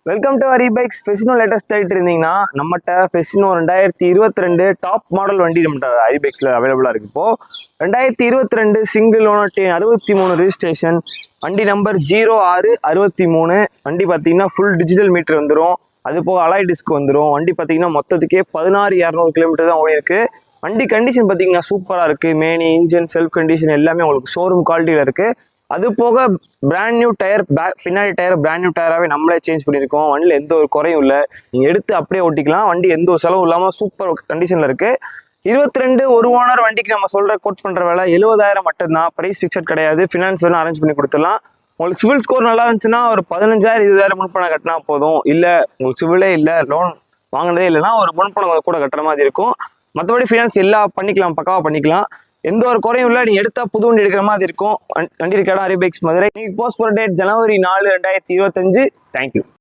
Welcome to Hari bikes. Fascino latest தேடிட்டு இருந்தீங்கன்னா நம்மகிட்ட ஃபெசினோ 2022 டாப் மாடல் வண்டி நம்மகிட்ட ஹரி பைக்ஸில் அவைலபிளாக இருக்குது. இப்போது 2022 சிங்கிள் ஓனர் 63 ரிஜிஸ்ட்ரேஷன் வண்டி நம்பர் 0663. வண்டி பார்த்தீங்கன்னா ஃபுல் டிஜிட்டல் மீட்டர் வந்துடும். அது போக அலாய் டிஸ்க் வந்துடும். வண்டி பார்த்தீங்கன்னா மொத்தத்துக்கே 16,200 கிலோமீட்டர் தான் ஓடிருக்கு. வண்டி கண்டிஷன் பார்த்தீங்கன்னா சூப்பராக இருக்குது. மேனி, இன்ஜின், செல்ஃப் கண்டிஷன் எல்லாமே உங்களுக்கு ஷோரூம் குவாலிட்டியில் இருக்குது. அது போக பிராண்ட் நியூ டயர், பின்னாடி டயர் பிராண்ட் நியூ டயராகவே நம்மளே சேஞ்ச் பண்ணியிருக்கோம். வண்டியில் எந்த ஒரு குறையும் இல்லை. நீங்கள் எடுத்து அப்படியே ஓட்டிக்கலாம். வண்டி எந்த ஒரு செலவும் இல்லாமல் சூப்பர் கண்டிஷனில் இருக்குது. 22 ஒரு ஓனர் வண்டிக்கு நம்ம சொல்கிற கோட் பண்ணுற வேலை 70,000 மட்டும்தான். ப்ரைஸ் ஃபிக்ஸட் கிடையாது. ஃபினான்ஸ் வேணும் அரேஞ்ச் பண்ணி கொடுத்துடலாம். உங்களுக்கு சிவில் ஸ்கோர் நல்லா இருந்துச்சுன்னா ஒரு 15,000 20,000 முன்பணம் கட்டினா போதும். இல்லை உங்களுக்கு சிவிலே இல்லை, லோன் வாங்கினதே இல்லைன்னா ஒரு முன்பணம் கூட கட்டுற மாதிரி இருக்கும். மற்றபடி ஃபினான்ஸ் எல்லாம் பண்ணிக்கலாம், பக்காவாக பண்ணிக்கலாம். எந்த ஒரு குறையும் இல்லை. நீங்கள் எடுத்தால் புது வண்டி எடுக்கிற மாதிரி இருக்கும். வண்டி இருக்க இடம் ஹரி பைக்ஸ் மதுரை. நீங்கள் போஸ்ட் போகிற டேட் January 4, 2025. தேங்க்யூ.